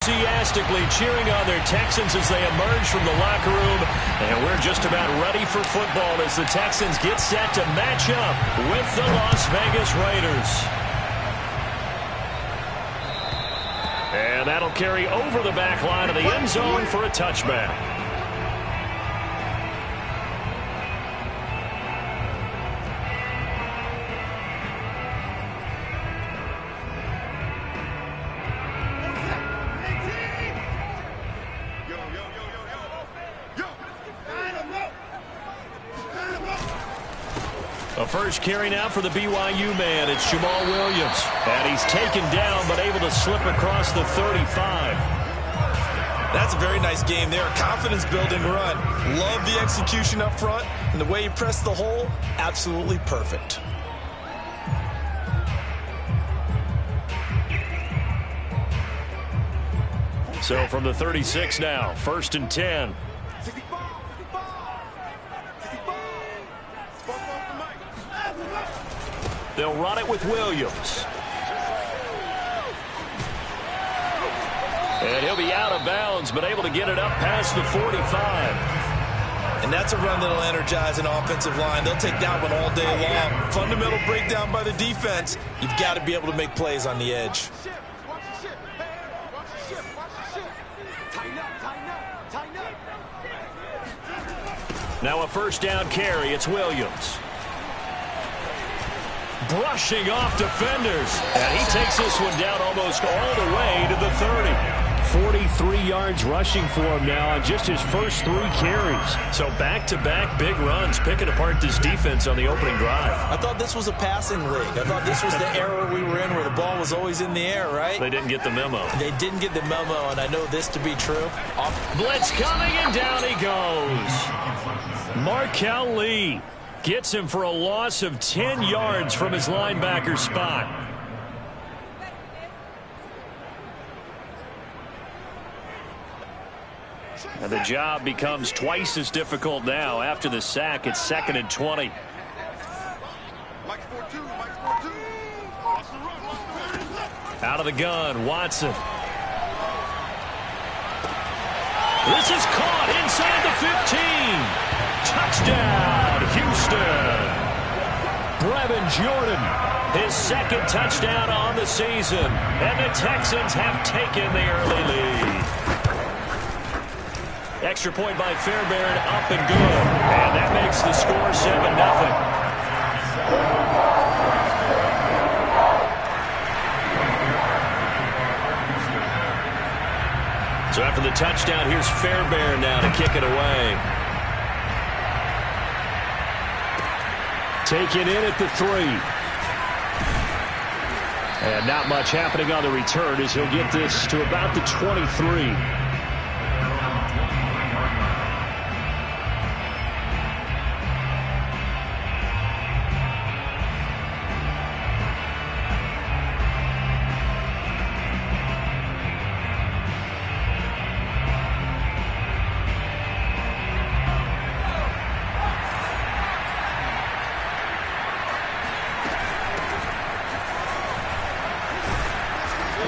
enthusiastically cheering on their Texans as they emerge from the locker room. And we're just about ready for football as the Texans get set to match up with the Las Vegas Raiders. And that'll carry over the back line of the end zone for a touchback. A first carry now for the BYU man. It's Jamal Williams. And he's taken down but able to slip across the 35. That's a very nice game there. Confidence-building run. Love the execution up front. And the way he pressed the hole, absolutely perfect. So from the 36 now, 1st and 10. They'll run it with Williams. And he'll be out of bounds, but able to get it up past the 45. And that's a run that'll energize an offensive line. They'll take that one all day long. Fundamental breakdown by the defense. You've got to be able to make plays on the edge. Now a first down carry. It's Williams. Brushing off defenders. And he takes this one down almost all the way to the 30. 43 yards rushing for him now on just his first 3 carries. So back-to-back big runs, picking apart this defense on the opening drive. I thought this was a passing league. I thought this was the era we were in where the ball was always in the air, right? They didn't get the memo. They didn't get the memo, and I know this to be true. Blitz coming, and down he goes. Markel Lee gets him for a loss of 10 yards from his linebacker spot. And the job becomes twice as difficult now after the sack. It's 2nd and 20. Out of the gun, Watson. This is caught inside the 15. Touchdown, Houston. Brevin Jordan, his 2nd touchdown on the season. And the Texans have taken the early lead. Extra point by Fairbairn, up and good. And that makes the score 7-0. So after the touchdown, here's Fairbairn now to kick it away. Taken in at the 3. And not much happening on the return as he'll get this to about the 23.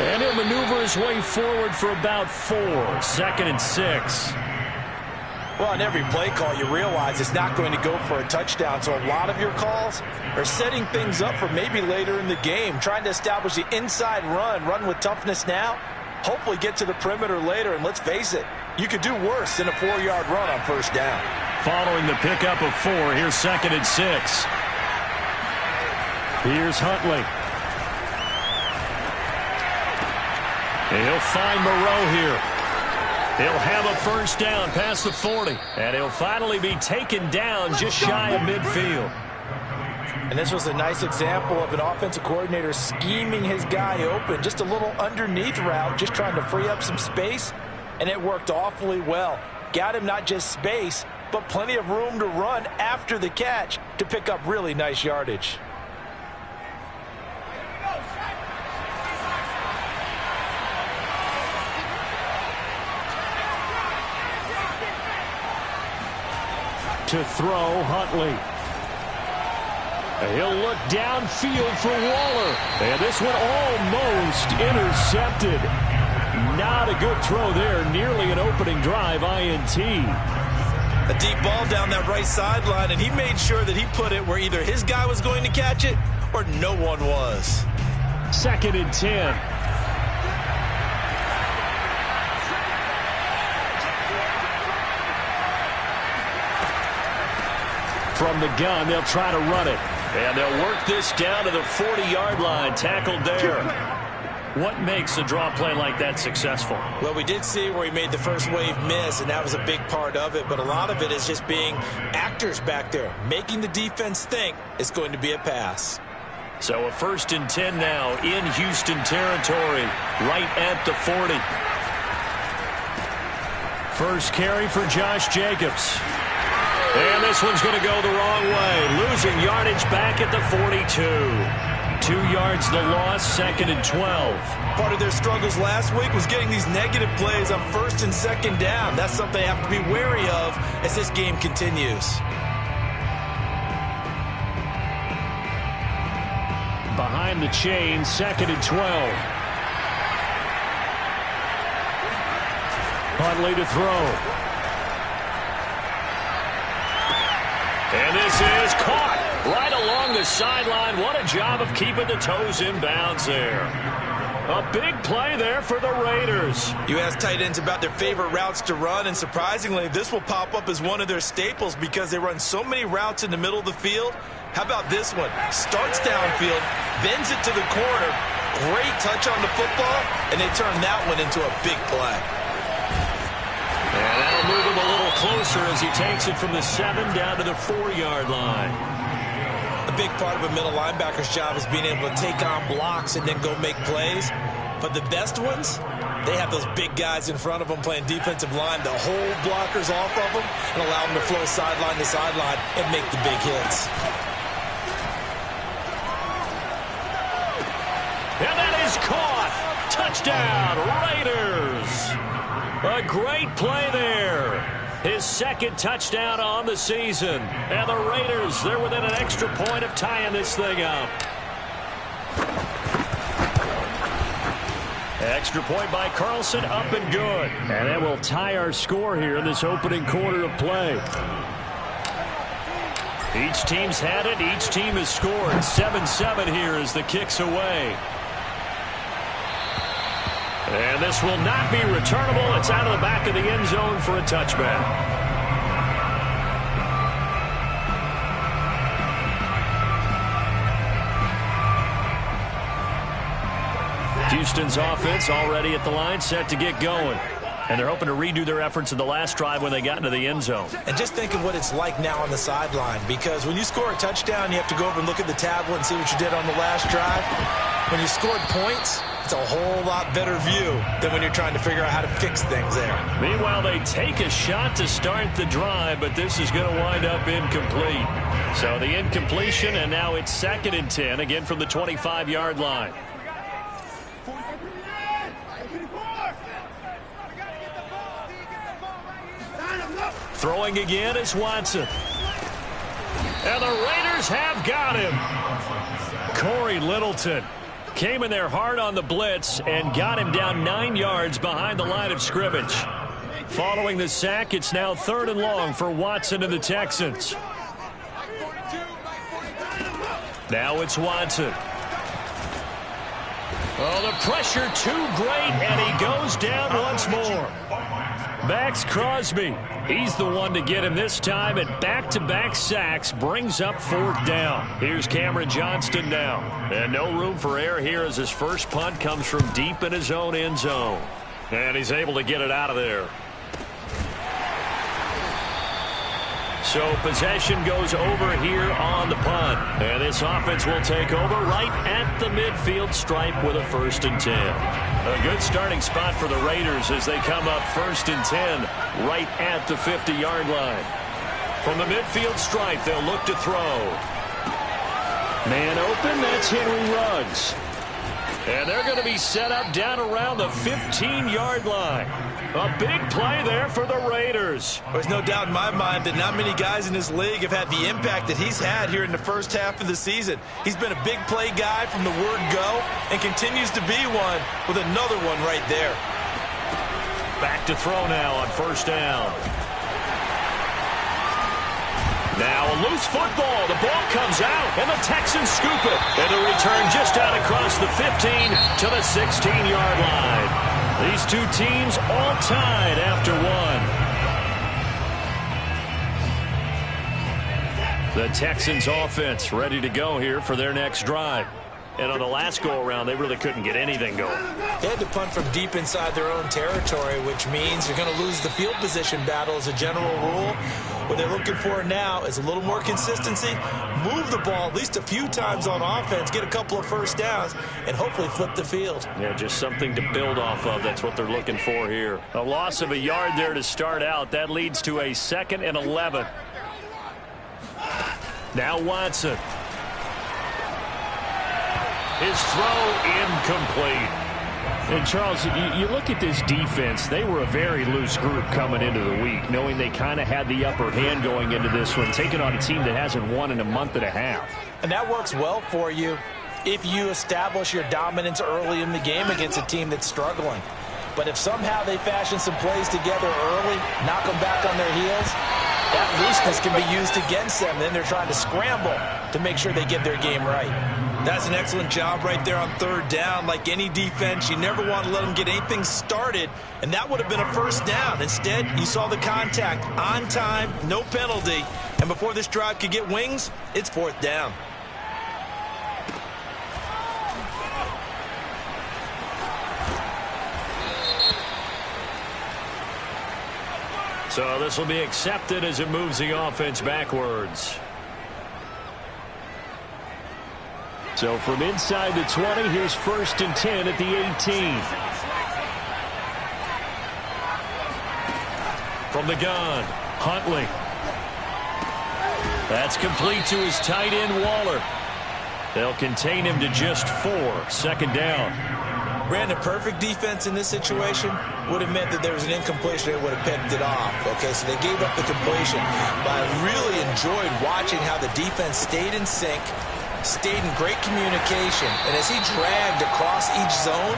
And he'll maneuver his way forward for about 4. 2nd and 6. Well, on every play call, you realize it's not going to go for a touchdown. So a lot of your calls are setting things up for maybe later in the game, trying to establish the inside run with toughness now, hopefully get to the perimeter later. And let's face it, you could do worse than a 4-yard run on first down. Following the pickup of 4, here's 2nd and 6. Here's Huntley. And he'll find Moreau here. He'll have a first down past the 40. And he'll finally be taken down just shy of midfield. And this was a nice example of an offensive coordinator scheming his guy open. Just a little underneath route, just trying to free up some space. And it worked awfully well. Got him not just space, but plenty of room to run after the catch to pick up really nice yardage. To throw, Huntley. He'll look downfield for Waller. And this one almost intercepted. Not a good throw there, nearly an opening drive INT. A deep ball down that right sideline, and he made sure that he put it where either his guy was going to catch it or no one was. 2nd and 10. From the gun, they'll try to run it. And they'll work this down to the 40-yard line. Tackled there. What makes a draw play like that successful? Well, we did see where he made the first wave miss, and that was a big part of it. But a lot of it is just being actors back there, making the defense think it's going to be a pass. So a 1st and 10 now in Houston territory, right at the 40. First carry for Josh Jacobs. And this one's going to go the wrong way. Losing yardage back at the 42. 2 yards the loss, 2nd and 12. Part of their struggles last week was getting these negative plays on 1st and 2nd down. That's something they have to be wary of as this game continues. Behind the chain, 2nd and 12. Huntley to throw. And this is caught right along the sideline. What a job of keeping the toes in bounds there. A big play there for the Raiders. You ask tight ends about their favorite routes to run, and surprisingly, this will pop up as one of their staples because they run so many routes in the middle of the field. How about this one? Starts downfield, bends it to the corner. Great touch on the football, and they turn that one into a big play. And that'll move him a little closer as he takes it from the 7 down to the 4-yard line. A big part of a middle linebacker's job is being able to take on blocks and then go make plays. But the best ones, they have those big guys in front of them playing defensive line to hold blockers off of them and allow them to flow sideline to sideline and make the big hits. And that is caught. Touchdown, Raiders. A great play there. His 2nd touchdown on the season. And the Raiders, they're within an extra point of tying this thing up. Extra point by Carlson, up and good. And that will tie our score here in this opening quarter of play. Each team's had it. Each team has scored. 7-7 here as the kick's away. And this will not be returnable. It's out of the back of the end zone for a touchback. Houston's offense already at the line, set to get going. And they're hoping to redo their efforts in the last drive when they got into the end zone. And just think of what it's like now on the sideline, because when you score a touchdown, you have to go over and look at the tablet and see what you did on the last drive. When you scored points, it's a whole lot better view than when you're trying to figure out how to fix things there. Meanwhile, they take a shot to start the drive, but this is going to wind up incomplete. So the incompletion, and now it's 2nd and 10, again from the 25-yard line. Throwing again is Watson. And the Raiders have got him. Corey Littleton came in there hard on the blitz and got him down 9 yards behind the line of scrimmage. Following the sack, it's now 3rd and long for Watson and the Texans. Now it's Watson. Oh, the pressure too great, and he goes down once more. Max Crosby, he's the one to get him this time, and back-to-back sacks brings up 4th down. Here's Cameron Johnston now. And no room for error here as his first punt comes from deep in his own end zone. And he's able to get it out of there. So possession goes over here on the punt. And this offense will take over right at the midfield stripe with a 1st and 10. A good starting spot for the Raiders as they come up 1st and 10 right at the 50-yard line. From the midfield stripe, they'll look to throw. Man open, that's Henry Ruggs. And they're going to be set up down around the 15-yard line. A big play there for the Raiders. There's no doubt in my mind that not many guys in this league have had the impact that he's had here in the first half of the season. He's been a big play guy from the word go and continues to be one with another one right there. Back to throw now on first down. Now a loose football. The ball comes out, and the Texans scoop it. And the return just out across the 15 to the 16-yard line. These two teams all tied after one. The Texans offense ready to go here for their next drive. And on the last go-around, they really couldn't get anything going. They had to punt from deep inside their own territory, which means you're going to lose the field position battle as a general rule. What they're looking for now is a little more consistency, move the ball at least a few times on offense, get a couple of first downs, and hopefully flip the field. Yeah, just something to build off of. That's what they're looking for here. A loss of a yard there to start out. That leads to a 2nd and 11. Now Watson. His throw incomplete. And, Charles, you look at this defense, they were a very loose group coming into the week, knowing they kind of had the upper hand going into this one, taking on a team that hasn't won in a month and a half. And that works well for you if you establish your dominance early in the game against a team that's struggling. But if somehow they fashion some plays together early, knock them back on their heels, that looseness can be used against them. Then they're trying to scramble to make sure they get their game right. That's an excellent job right there on third down. Like any defense, you never want to let them get anything started, and that would have been a first down. Instead, you saw the contact on time, no penalty, and before this drive could get wings, it's fourth down. So this will be accepted as it moves the offense backwards. So from inside the 20, here's 1st and 10 at the 18. From the gun, Huntley. That's complete to his tight end, Waller. They'll contain him to just 4. 2nd down. Brandon, perfect defense in this situation would have meant that there was an incompletion. They would have picked it off. Okay, so they gave up the completion. But I really enjoyed watching how the defense stayed in sync, stayed in great communication, and as he dragged across each zone,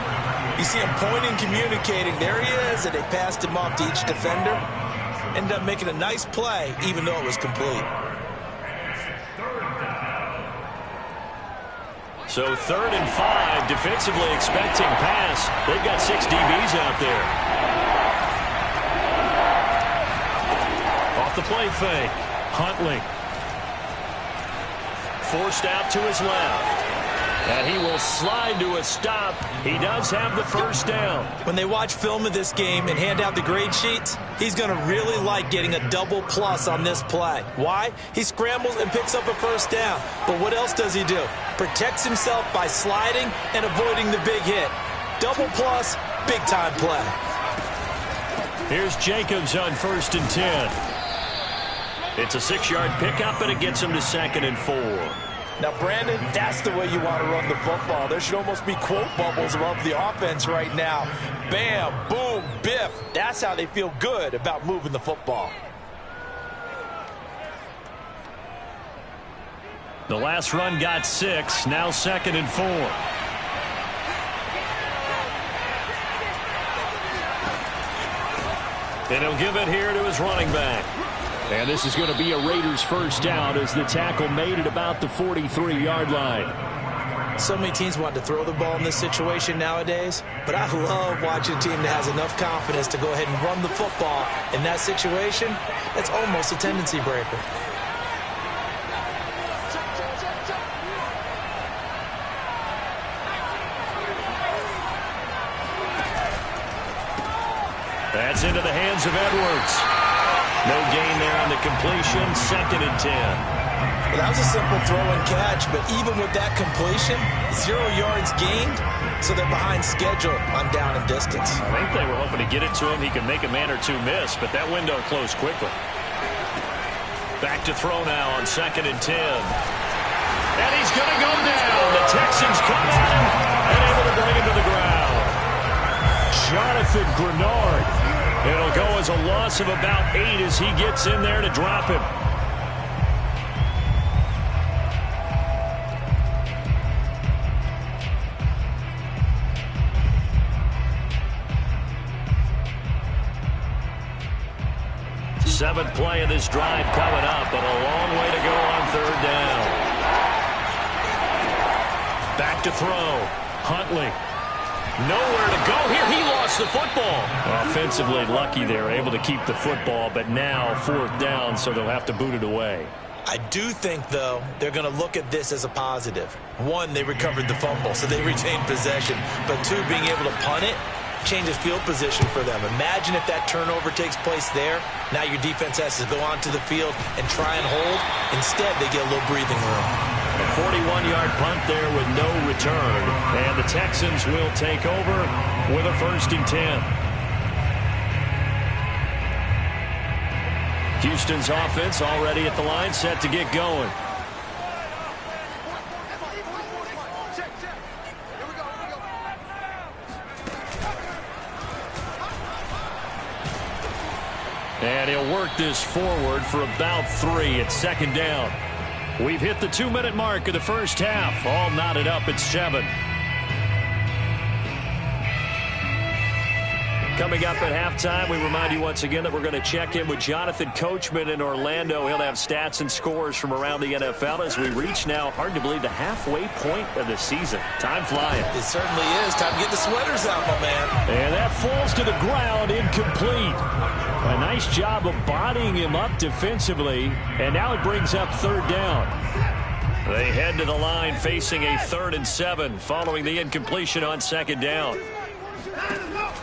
you see him pointing, communicating. There he is, and they passed him off to each defender. Ended up making a nice play, even though it was complete. So 3rd and 5, defensively expecting pass. They've got 6 DBs out there. Off the play fake, Huntley. Forced out to his left. And he will slide to a stop. He does have the first down. When they watch film of this game and hand out the grade sheets, he's going to really like getting a double plus on this play. Why? He scrambles and picks up a first down. But what else does he do? Protects himself by sliding and avoiding the big hit. Double plus, big time play. Here's Jacobs on 1st and 10. It's a 6-yard pickup, and it gets him to 2nd and 4. Now, Brandon, that's the way you want to run the football. There should almost be quote bubbles above the offense right now. Bam, boom, biff. That's how they feel good about moving the football. The last run got 6, now 2nd and 4. And he'll give it here to his running back. And this is going to be a Raiders first down as the tackle made at about the 43-yard line. So many teams want to throw the ball in this situation nowadays, but I love watching a team that has enough confidence to go ahead and run the football in that situation. That's almost a tendency breaker. That's into the hands of Edwards. No gain there on the completion. 2nd and 10. Well, that was a simple throw and catch, but even with that completion, 0 yards gained, so they're behind schedule on down and distance. I think they were hoping to get it to him. He could make a man or two miss, but that window closed quickly. Back to throw now on 2nd and 10. And he's going to go down. The Texans come at him and able to bring him to the ground. Jonathan Grenard. It'll go as a loss of about 8 as he gets in there to drop him. Seventh play of this drive coming up, but a long way to go on third down. Back to throw. Huntley. Nowhere to go here. He lost the football. Offensively lucky there, able to keep the football, but now fourth down, so they'll have to boot it away. I do think, though, they're going to look at this as a positive. One, they recovered the fumble, so they retained possession. But two, being able to punt it changes field position for them. Imagine if that turnover takes place there. Now your defense has to go onto the field and try and hold. Instead, they get a little breathing room. A 41-yard punt there with no return. And the Texans will take over with a 1st and 10. Houston's offense already at the line, set to get going. And he'll work this forward for about 3 at 2nd down. We've hit the 2-minute mark of the first half. All knotted up at 7. Coming up at halftime, we remind you once again that we're going to check in with Jonathan Coachman in Orlando. He'll have stats and scores from around the NFL as we reach now, hard to believe, the halfway point of the season. Time flying. It certainly is. Time to get the sweaters out, my man. And that falls to the ground, incomplete. A nice job of bodying him up defensively, and now it brings up 3rd down. They head to the line facing a 3rd and 7 following the incompletion on 2nd down.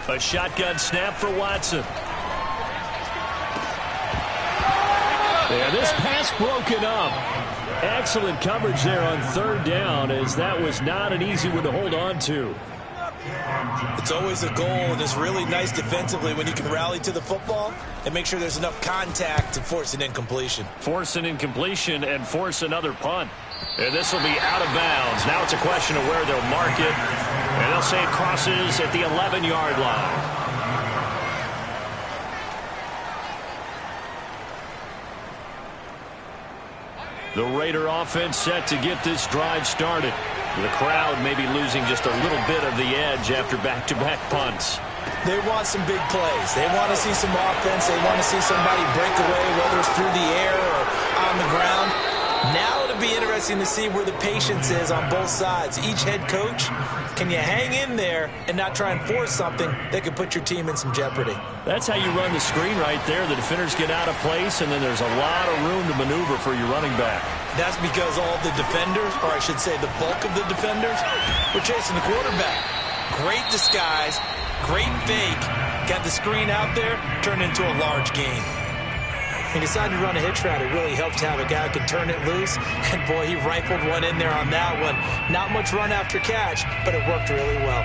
A shotgun snap for Watson. Yeah, this pass broken up. Excellent coverage there on 3rd down, as that was not an easy one to hold on to. It's always a goal, and it's really nice defensively when you can rally to the football and make sure there's enough contact to force an incompletion. Force an incompletion and force another punt. And this will be out of bounds. Now it's a question of where they'll mark it. And they'll say it crosses at the 11-yard line. The Raider offense set to get this drive started. The crowd may be losing just a little bit of the edge after back-to-back punts. They want some big plays. They want to see some offense. They want to see somebody break away, whether it's through the air or on the ground. Now it'll be interesting to see where the patience is on both sides. Each head coach, can you hang in there and not try and force something that could put your team in some jeopardy? That's how you run the screen right there. The defenders get out of place, and then there's a lot of room to maneuver for your running back. That's because all the defenders, or I should say the bulk of the defenders, were chasing the quarterback. Great disguise, great fake. Got the screen out there, turned into a large gain. He decided to run a hitch route. It really helped to have a guy who can turn it loose. And, boy, he rifled one in there on that one. Not much run after catch, but it worked really well.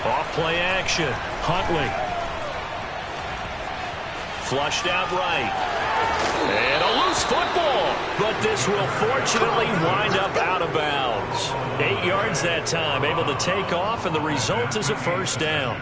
Off-play action. Huntley. Flushed out right. And a loose football. But this will fortunately wind up out of bounds. 8 yards that time. Able to take off, and the result is a 1st down.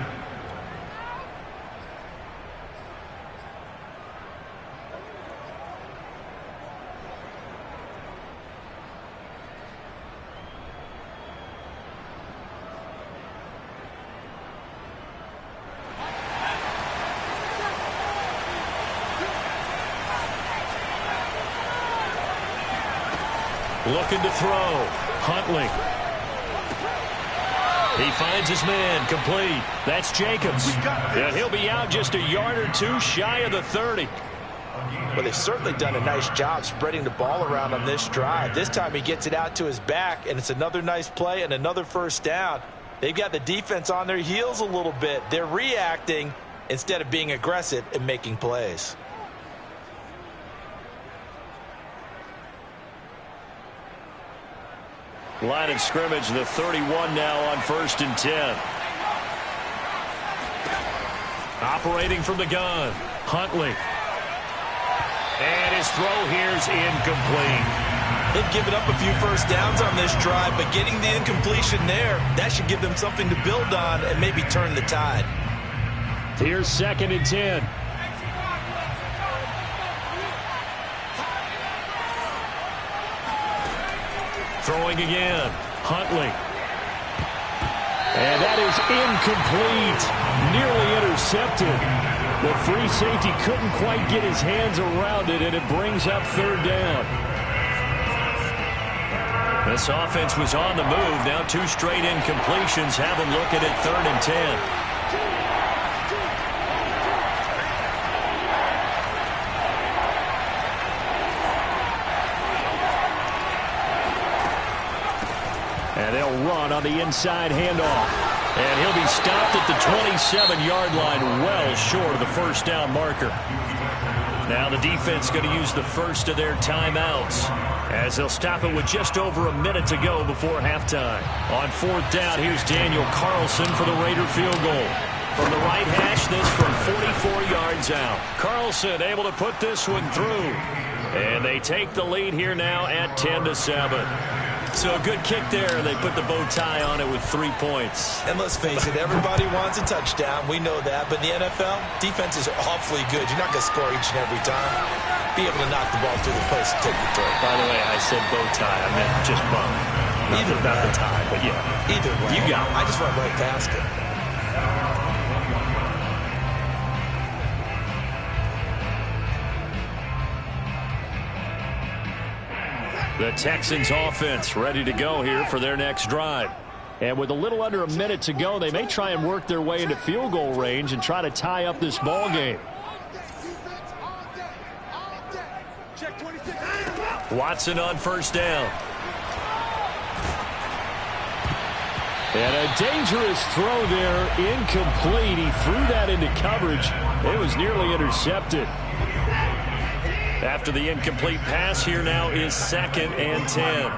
Looking to throw. Huntley. He finds his man. Complete. That's Jacobs. And he'll be out just a yard or two shy of the 30. Well, they've certainly done a nice job spreading the ball around on this drive. This time he gets it out to his back, and it's another nice play and another 1st down. They've got the defense on their heels a little bit. They're reacting instead of being aggressive and making plays. Line of scrimmage, the 31 now on 1st and 10. Operating from the gun, Huntley. And his throw here's incomplete. They've given up a few 1st downs on this drive, but getting the incompletion there, that should give them something to build on and maybe turn the tide. Here's 2nd and 10. Throwing again. Huntley. And that is incomplete. Nearly intercepted. The free safety couldn't quite get his hands around it, and it brings up third down. This offense was on the move. Now 2 straight incompletions have them looking at 3rd and 10. And they'll run on the inside handoff. And he'll be stopped at the 27-yard line, well short of the first down marker. Now the defense going to use the first of their timeouts, as they'll stop it with just over a minute to go before halftime. On 4th down, here's Daniel Carlson for the Raider field goal. From the right hash, this from 44 yards out. Carlson able to put this one through. And they take the lead here now at 10-7. So a good kick there. They put the bow tie on it with 3 points. And let's face it, everybody wants a touchdown. We know that. But in the NFL, defenses are awfully good. You're not going to score each and every time. Be able to knock the ball through the post and take the throw. By the way, I said bow tie. I meant just bum. Not the tie, but yeah. Either way. You got it. I just went right past it. The Texans offense ready to go here for their next drive. And with a little under a minute to go, they may try and work their way into field goal range and try to tie up this ball game. Watson on first down. And a dangerous throw there, incomplete. He threw that into coverage. It was nearly intercepted. After the incomplete pass, here now is 2nd and 10.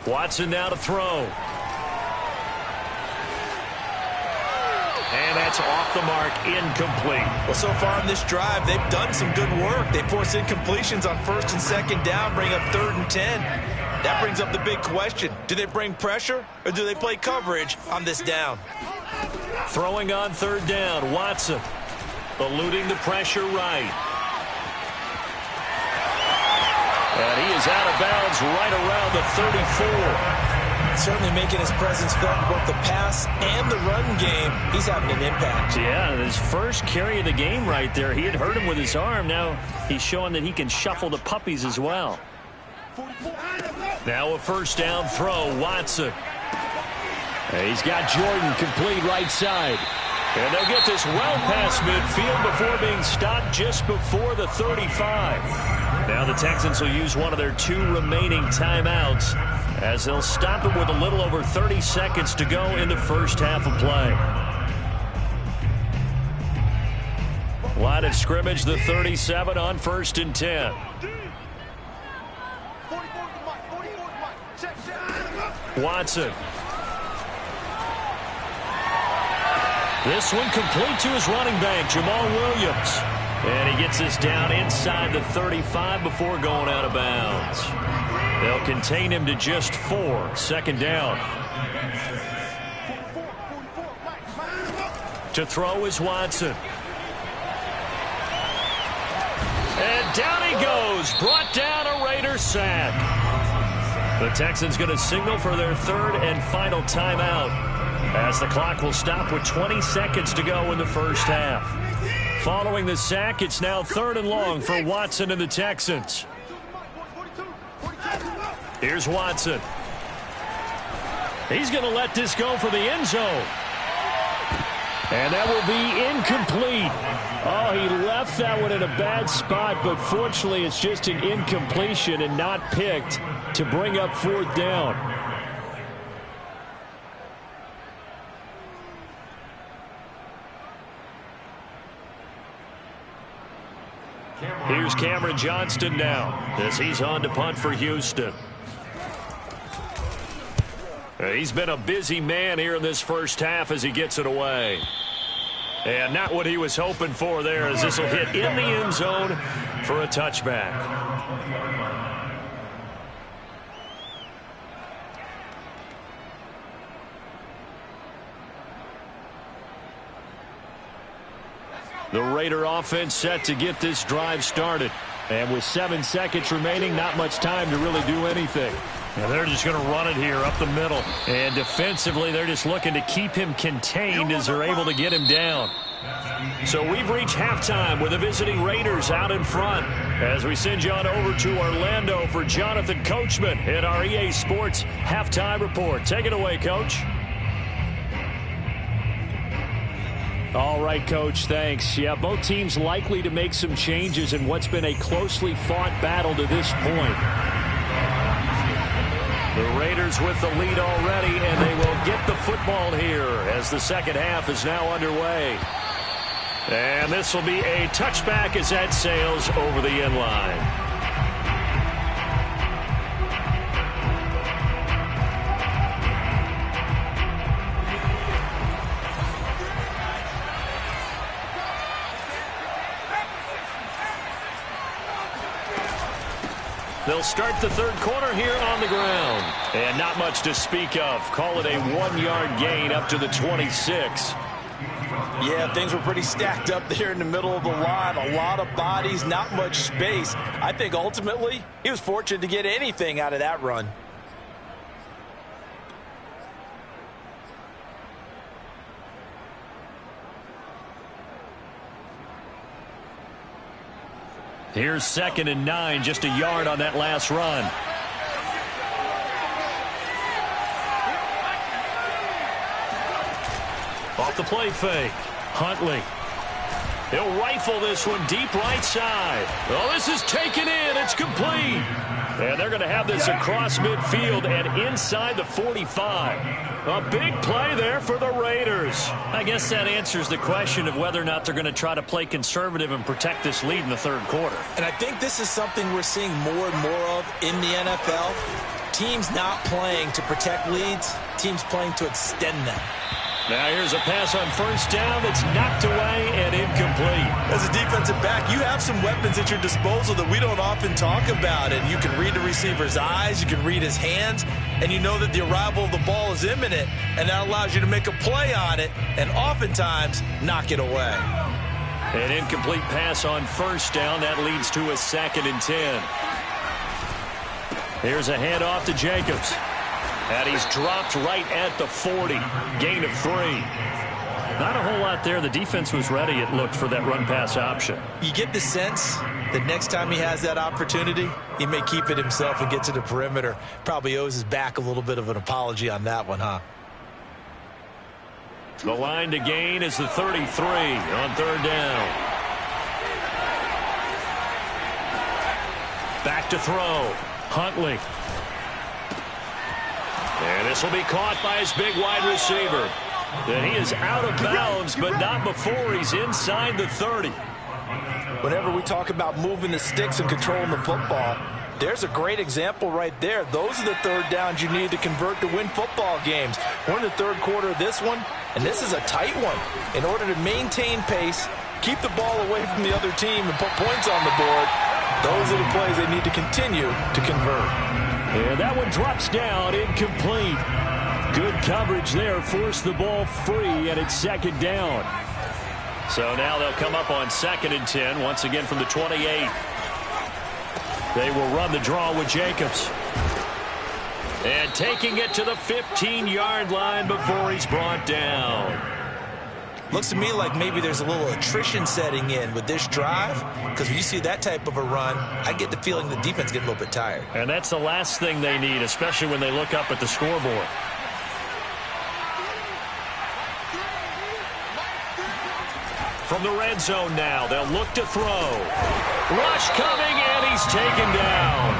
Watson now to throw. And that's off the mark, incomplete. Well, so far in this drive, they've done some good work. They force incompletions on 1st and 2nd down, bring up 3rd and 10. That brings up the big question. Do they bring pressure or do they play coverage on this down? Throwing on 3rd down, Watson. Eluding the pressure right. And he is out of bounds right around the 34. Certainly making his presence felt in both the pass and the run game. He's having an impact. Yeah, his first carry of the game right there. He had hurt him with his arm. Now he's showing that he can shuffle the puppies as well. Now a first down throw, Watson. And he's got Jordan complete right side. And they'll get this well past midfield before being stopped just before the 35. Now the Texans will use one of their 2 remaining timeouts as they'll stop it with a little over 30 seconds to go in the first half of play. Line of scrimmage, the 37 on 1st and 10. Watson. This one complete to his running back, Jamal Williams. And he gets this down inside the 35 before going out of bounds. They'll contain him to just 4. 2nd down. To throw is Watson. And down he goes. Brought down a Raider sack. The Texans going to signal for their 3rd and final timeout, as the clock will stop with 20 seconds to go in the first half. Following the sack, it's now 3rd and long for Watson and the Texans. Here's Watson. He's going to let this go for the end zone. And that will be incomplete. Oh, he left that one in a bad spot, but fortunately it's just an incompletion and not picked to bring up 4th down. Here's Cameron Johnston now as he's on to punt for Houston. He's been a busy man here in this first half as he gets it away. And not what he was hoping for there, as this will hit in the end zone for a touchback. The Raider offense set to get this drive started. And with 7 seconds remaining, not much time to really do anything. And they're just going to run it here up the middle. And defensively, they're just looking to keep him contained as they're able to get him down. So we've reached halftime with the visiting Raiders out in front. As we send you on over to Orlando for Jonathan Coachman in our EA Sports Halftime Report. Take it away, Coach. All right, Coach, thanks. Yeah, both teams likely to make some changes in what's been a closely fought battle to this point. The Raiders with the lead already, and they will get the football here as the second half is now underway. And this will be a touchback as that sails over the end line. They'll start the third quarter here on the ground. And not much to speak of. Call it a 1-yard gain up to the 26. Yeah, things were pretty stacked up there in the middle of the line. A lot of bodies, not much space. I think ultimately he was fortunate to get anything out of that run. Here's 2nd and 9, just a yard on that last run. Off the play fake. Huntley. He'll rifle this one deep right side. Oh, this is taken in. It's complete. And they're going to have this across midfield and inside the 45. A big play there for the Raiders. I guess that answers the question of whether or not they're going to try to play conservative and protect this lead in the third quarter. And I think this is something we're seeing more and more of in the NFL. Teams not playing to protect leads, teams playing to extend them. Now here's a pass on first down that's knocked away and incomplete. As a defensive back, you have some weapons at your disposal that we don't often talk about. And you can read the receiver's eyes, you can read his hands, and you know that the arrival of the ball is imminent, and that allows you to make a play on it and oftentimes knock it away. An incomplete pass on first down. That leads to a 2nd and 10. Here's a handoff to Jacobs. And he's dropped right at the 40. Gain of 3. Not a whole lot there. The defense was ready, it looked, for that run-pass option. You get the sense that next time he has that opportunity, he may keep it himself and get to the perimeter. Probably owes his back a little bit of an apology on that one, huh? The line to gain is the 33 on third down. Back to throw. Huntley. And this will be caught by his big wide receiver. And he is out of bounds, but not before he's inside the 30. Whenever we talk about moving the sticks and controlling the football, there's a great example right there. Those are the third downs you need to convert to win football games. We're in the third quarter of this one, and this is a tight one. In order to maintain pace, keep the ball away from the other team, and put points on the board, those are the plays they need to continue to convert. And that one drops down, incomplete. Good coverage there, forced the ball free, and it's 2nd down. So now they'll come up on 2nd and 10, once again from the 28. They will run the draw with Jacobs. And taking it to the 15-yard line before he's brought down. Looks to me like maybe there's a little attrition setting in with this drive, because when you see that type of a run, I get the feeling the defense gets a little bit tired. And that's the last thing they need, especially when they look up at the scoreboard. From the red zone now, they'll look to throw. Rush coming, and he's taken down.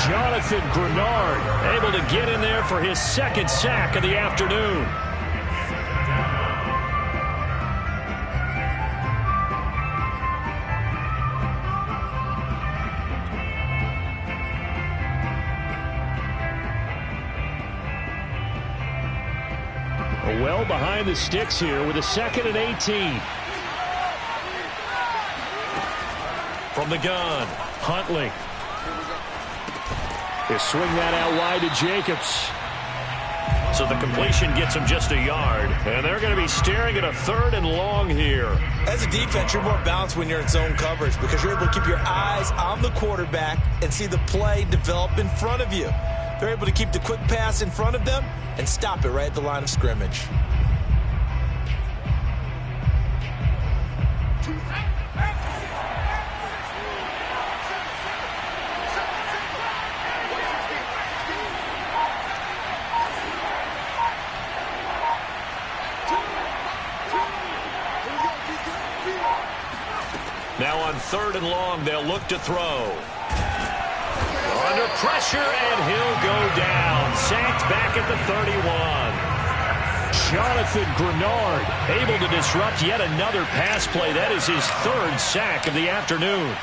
Jonathan Grenard able to get in there for his 2nd sack of the afternoon. Well behind the sticks here with a 2nd and 18. From the gun, Huntley. They swing that out wide to Jacobs. So the completion gets him just a yard. And they're going to be staring at a 3rd and long here. As a defense, you're more balanced when you're in zone coverage because you're able to keep your eyes on the quarterback and see the play develop in front of you. They're able to keep the quick pass in front of them and stop it right at the line of scrimmage. Now on 3rd and long, they'll look to throw. Under pressure, and he'll go down. Sacked back at the 31. Jonathan Grenard able to disrupt yet another pass play. That is his 3rd sack of the afternoon.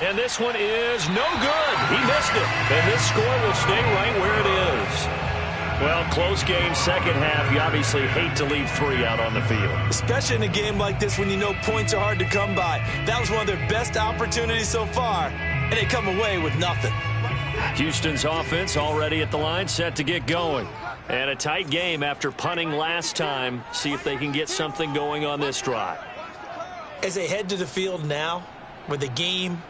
And this one is no good. He missed it. And this score will stay right where it is. Well, close game, second half. You obviously hate to leave 3 out on the field. Especially in a game like this when you know points are hard to come by. That was one of their best opportunities so far, and they come away with nothing. Houston's offense already at the line, set to get going. And a tight game after punting last time. See if they can get something going on this drive. As they head to the field now, with the game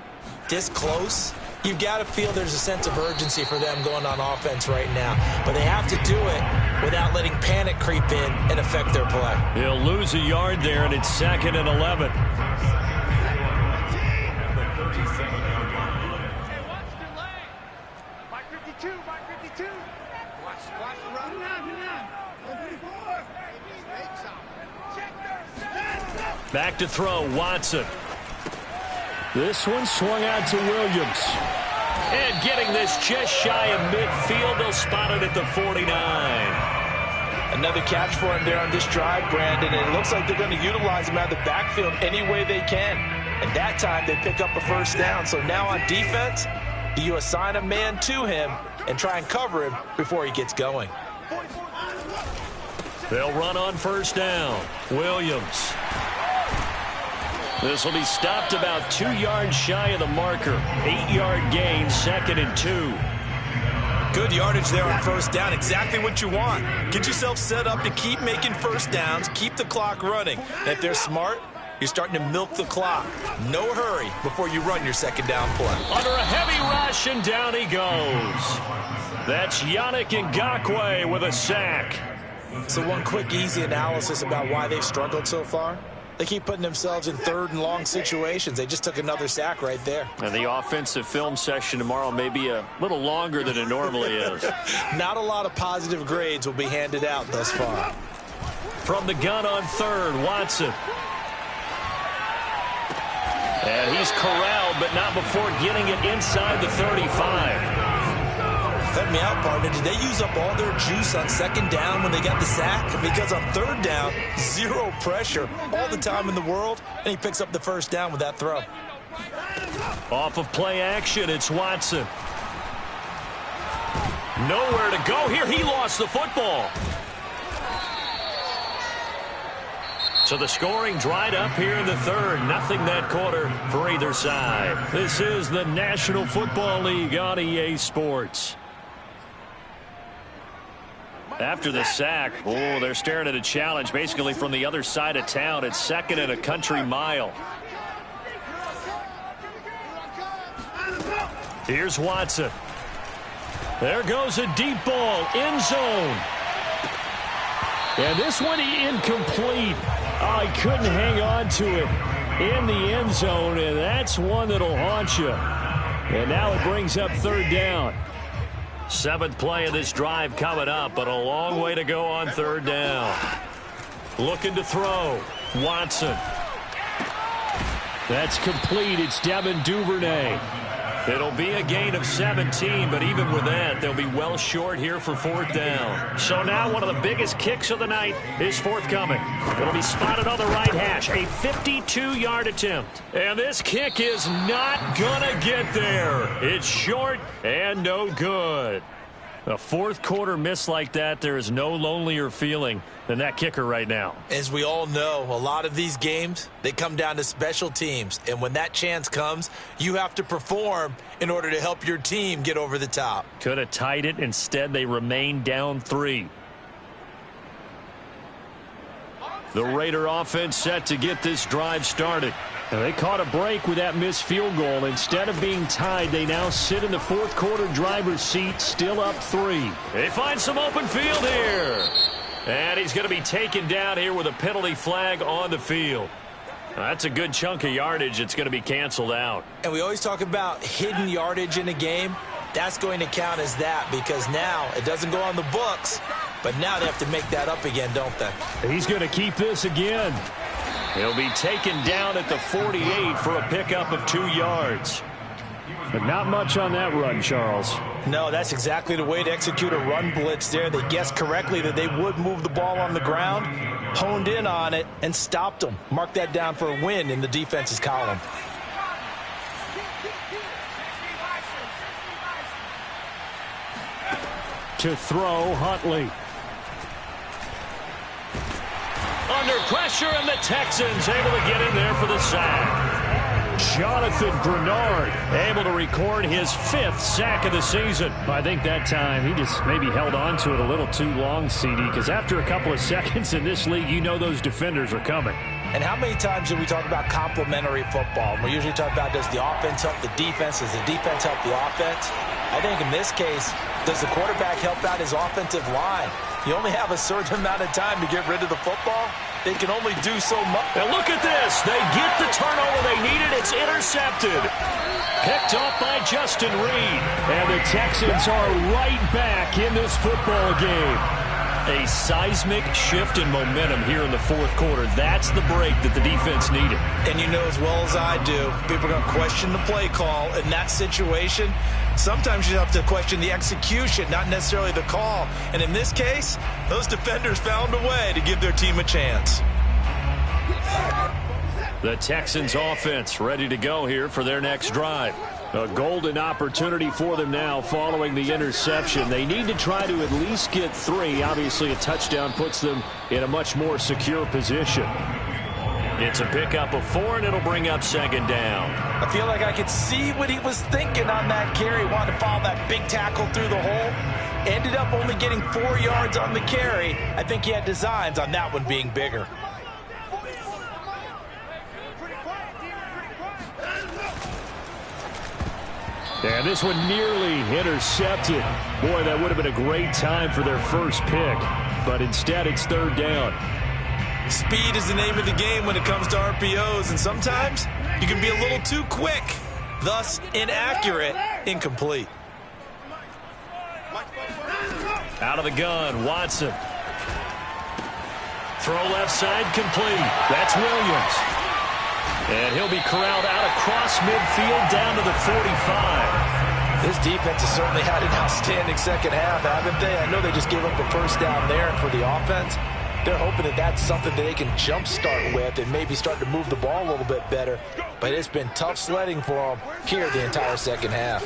this close, you've got to feel there's a sense of urgency for them going on offense right now. But they have to do it without letting panic creep in and affect their play. He'll lose a yard there, and it's 2nd and 11. Back to throw, Watson. This one swung out to Williams. And getting this just shy of midfield, they'll spot it at the 49. Another catch for him there on this drive, Brandon, and it looks like they're going to utilize him out of the backfield any way they can. And that time they pick up a 1st down. So now on defense, do you assign a man to him and try and cover him before he gets going? They'll run on 1st down. Williams. This will be stopped about 2 yards shy of the marker. 8-yard gain, 2nd and 2. Good yardage there on 1st down. Exactly what you want. Get yourself set up to keep making 1st downs, keep the clock running. And if they're smart, you're starting to milk the clock. No hurry before you run your 2nd down play. Under a heavy rush, and down he goes. That's Yannick Ngakoue with a sack. So one quick, easy analysis about why they've struggled so far. They keep putting themselves in 3rd and long situations. They just took another sack right there. And the offensive film session tomorrow may be a little longer than it normally is. Not a lot of positive grades will be handed out thus far. From the gun on 3rd, Watson. And he's corralled, but not before getting it inside the 35. Help me out, partner. Did they use up all their juice on 2nd down when they got the sack? Because on 3rd down, 0 pressure all the time in the world, and he picks up the 1st down with that throw. Off of play action, it's Watson. Nowhere to go here. He lost the football. So the scoring dried up here in the 3rd. Nothing that quarter for either side. This is the National Football League on EA Sports. After the sack, they're staring at a challenge basically from the other side of town. It's 2nd and a country mile. Here's Watson. There goes a deep ball, end zone. And this one incomplete. Oh, he couldn't hang on to it in the end zone, and that's one that'll haunt you. And now it brings up 3rd down. 7th play of this drive coming up, but a long way to go on 3rd down. Looking to throw. Watson. That's complete. It's Devin Duvernay. It'll be a gain of 17, but even with that, they'll be well short here for 4th down. So now one of the biggest kicks of the night is forthcoming. It'll be spotted on the right hash, a 52-yard attempt. And this kick is not going to get there. It's short and no good. A fourth quarter miss like that, there is no lonelier feeling than that kicker right now. As we all know, a lot of these games, they come down to special teams. And when that chance comes, you have to perform in order to help your team get over the top. Could have tied it. Instead, they remain down 3. The Raider offense set to get this drive started. And they caught a break with that missed field goal. Instead of being tied, they now sit in the fourth quarter driver's seat, still up 3. They find some open field here. And he's going to be taken down here with a penalty flag on the field. That's a good chunk of yardage. It's going to be canceled out. And we always talk about hidden yardage in a game. That's going to count as that because now it doesn't go on the books, but now they have to make that up again, don't they? He's going to keep this again. He'll be taken down at the 48 for a pickup of 2 yards. But not much on that run, Charles. No, that's exactly the way to execute a run blitz there. They guessed correctly that they would move the ball on the ground, honed in on it, and stopped them. Mark that down for a win in the defense's column. To throw, Huntley. Under pressure, and the Texans able to get in there for the sack. Jonathan Grenard able to record his 5th sack of the season. I think that time he just maybe held on to it a little too long, CD, because after a couple of seconds in this league, you know those defenders are coming. And how many times do we talk about complementary football? We usually talk about, does the offense help the defense? Does the defense help the offense? I think in this case, does the quarterback help out his offensive line? You only have a certain amount of time to get rid of the football. They can only do so much. And look at this. They get the turnover they needed. It's intercepted. Picked off by Justin Reed. And the Texans are right back in this football game. A seismic shift in momentum here in the fourth quarter. That's the break that the defense needed. And you know as well as I do, people are going to question the play call in that situation. Sometimes you have to question the execution, not necessarily the call. And in this case, those defenders found a way to give their team a chance. The Texans offense ready to go here for their next drive. A golden opportunity for them now following the interception. They need to try to at least get 3. Obviously, a touchdown puts them in a much more secure position. It's a pickup of 4, and it'll bring up 2nd down. I feel like I could see what he was thinking on that carry. Wanted to follow that big tackle through the hole. Ended up only getting 4 yards on the carry. I think he had designs on that one being bigger. And this one nearly intercepted. Boy, that would have been a great time for their first pick. But instead, it's 3rd down. Speed is the name of the game when it comes to RPOs. And sometimes you can be a little too quick. Thus, inaccurate, incomplete. Out of the gun, Watson. Throw left side, complete. That's Williams. And he'll be corralled out across midfield down to the 45. This defense has certainly had an outstanding second half, haven't they? I know they just gave up a first down there, and for the offense, they're hoping that that's something that they can jumpstart with and maybe start to move the ball a little bit better. But it's been tough sledding for them here the entire second half.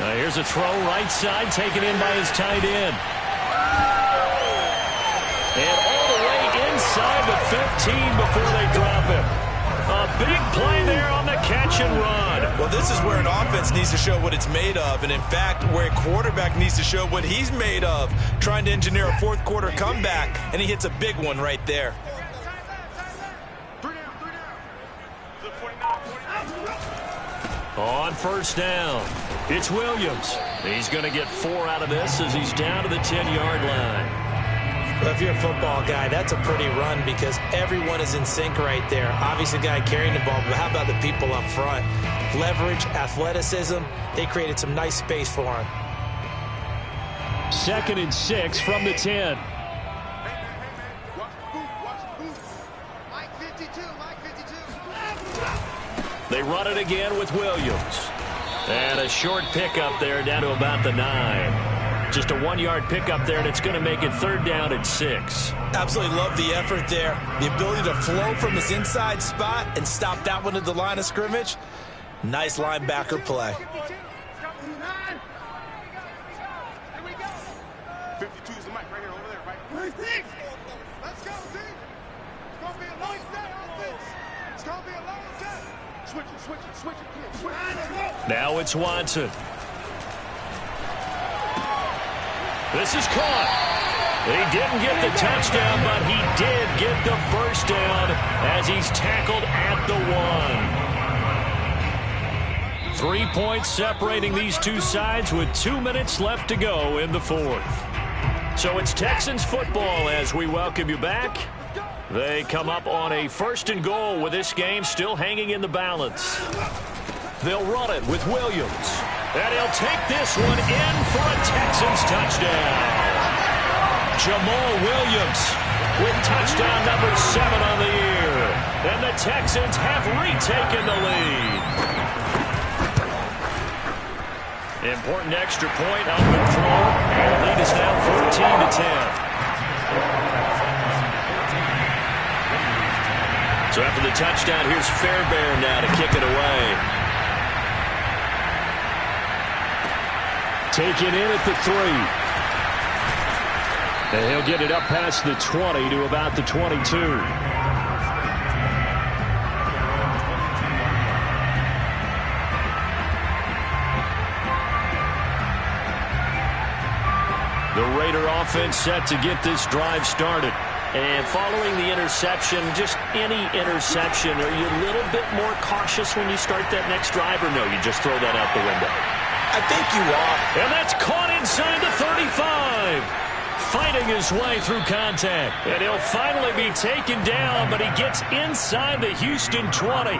Now here's a throw right side, taken in by his tight end. And all the way inside the 15 before they drop him. A big play there on the catch and run. Well, this is where an offense needs to show what it's made of. And, in fact, where a quarterback needs to show what he's made of, trying to engineer a fourth quarter comeback, and he hits a big one right there. On first down, it's Williams. He's going to get 4 out of this as he's down to the 10-yard line. Well, if you're a football guy, that's a pretty run because everyone is in sync right there. Obviously, the guy carrying the ball, but how about the people up front? Leverage, athleticism, they created some nice space for him. 2nd and 6 from the 10. They run it again with Williams. And a short pickup there down to about the 9. Just a 1-yard pickup there, and it's going to make it 3rd down and 6. Absolutely love the effort there. The ability to flow from his inside spot and stop that one at the line of scrimmage. Nice linebacker play. 52 is the mic right here, over there, right? 36. Let's go, team. It's going to be a long set offense. It's going to be a long set. Switch it, kid. Switch it. Now it's Watson. This is caught. He didn't get the touchdown, but he did get the first down as he's tackled at the 1. 3 points separating these two sides with 2 minutes left to go in the fourth. So it's Texans football as we welcome you back. They come up on a 1st and goal with this game still hanging in the balance. They'll run it with Williams. And he'll take this one in for a Texans touchdown. Jamal Williams with touchdown number 7 on the year. And the Texans have retaken the lead. Important extra point up and through. And the lead is now 14-10. So after the touchdown, here's Fairbairn now to kick it away. Taken in at the 3. And he'll get it up past the 20 to about the 22. The Raider offense set to get this drive started. And following the interception, just any interception, are you a little bit more cautious when you start that next drive, or no, you just throw that out the window? I think you are. And that's caught inside the 35. Fighting his way through contact. And he'll finally be taken down, but he gets inside the Houston 20.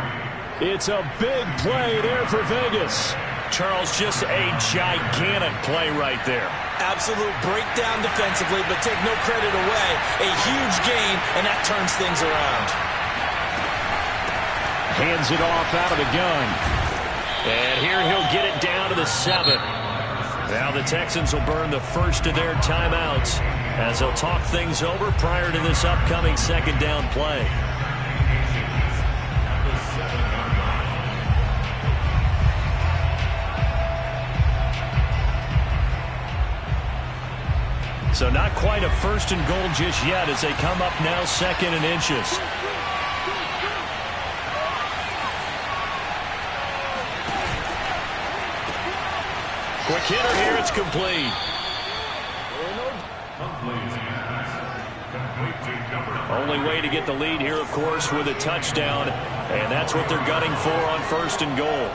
It's a big play there for Vegas. Charles, just a gigantic play right there. Absolute breakdown defensively, but take no credit away. A huge gain, and that turns things around. Hands it off out of the gun. And here he'll get it down to the 7. Now the Texans will burn the first of their timeouts as they'll talk things over prior to this upcoming 2nd down play. So not quite a 1st and goal just yet as they come up now 2nd and inches. Quick hitter here, it's complete. Only way to get the lead here, of course, with a touchdown, and that's what they're gunning for on 1st and goal.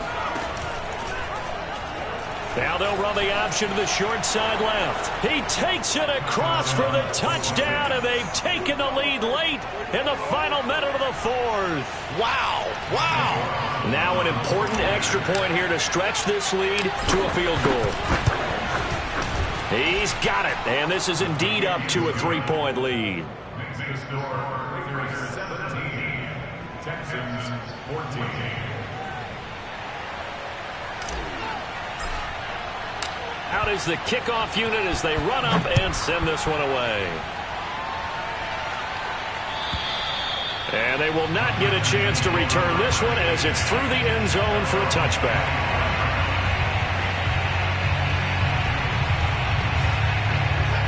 Now they'll run the option to the short side left. He takes it across for the touchdown, and they've taken the lead late in the final minute of the 4th. Wow. Now an important extra point here to stretch this lead to a field goal. He's got it, and this is indeed up to a 3-point lead. Texans 14. Out is the kickoff unit as they run up and send this one away. And they will not get a chance to return this one as it's through the end zone for a touchback.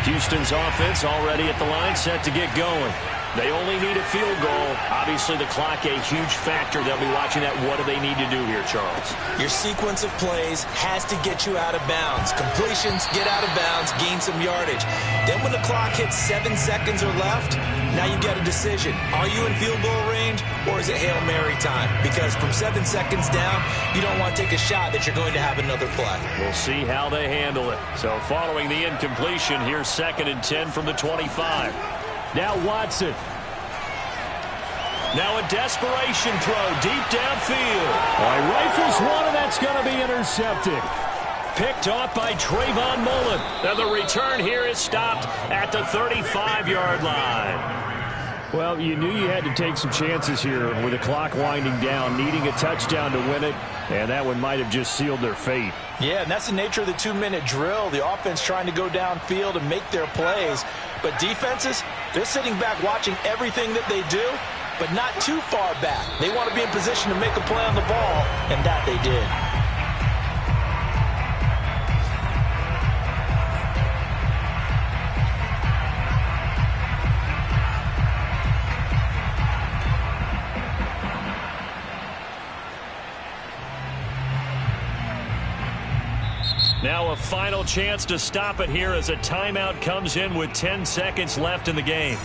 Houston's offense already at the line, set to get going. They only need a field goal. Obviously, the clock a huge factor. They'll be watching that. What do they need to do here, Charles? Your sequence of plays has to get you out of bounds. Completions, get out of bounds, gain some yardage. Then when the clock hits 7 seconds or left, now you get a decision. Are you in field goal range, or is it Hail Mary time? Because from 7 seconds down, you don't want to take a shot that you're going to have another play. We'll see how they handle it. So following the incompletion, here's 2nd and 10 from the 25. Now Watson. Now a desperation throw deep downfield. Rifles one, and that's going to be intercepted. Picked off by Trayvon Mullen. And the return here is stopped at the 35-yard line. Well, you knew you had to take some chances here with the clock winding down, needing a touchdown to win it, and that one might have just sealed their fate. Yeah, and that's the nature of the 2-minute drill. The offense trying to go downfield and make their plays. But defenses, they're sitting back watching everything that they do, but not too far back. They want to be in position to make a play on the ball, and that they did. final chance to stop it here as a timeout comes in with 10 seconds left in the game.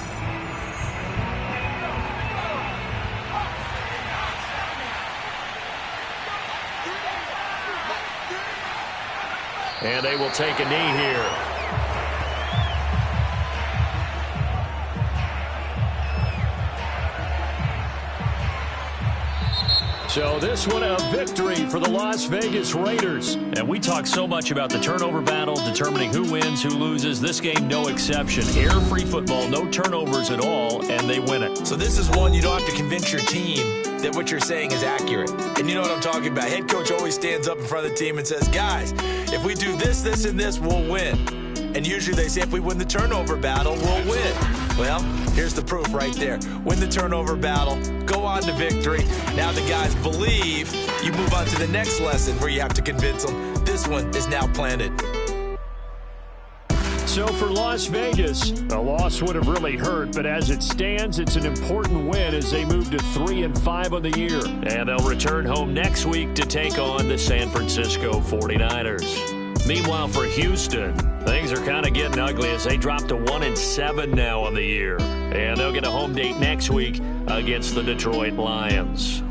And they will take a knee here. So this one a victory for the Las Vegas Raiders. And we talk so much about the turnover battle, determining who wins, who loses. This game, no exception. Error-free football, no turnovers at all, and they win it. So this is one you don't have to convince your team that what you're saying is accurate. And you know what I'm talking about. Head coach always stands up in front of the team and says, guys, if we do this, this, and this, we'll win. And usually they say if we win the turnover battle, we'll win. Well, here's the proof right there. Win the turnover battle, go on to victory. Now the guys believe. You move on to the next lesson where you have to convince them. This one is now planted. So for Las Vegas, a loss would have really hurt, but as it stands, it's an important win as they move to 3-5 on the year. And they'll return home next week to take on the San Francisco 49ers. Meanwhile, for Houston, things are kind of getting ugly as they drop to 1-7 now on the year. And they'll get a home date next week against the Detroit Lions.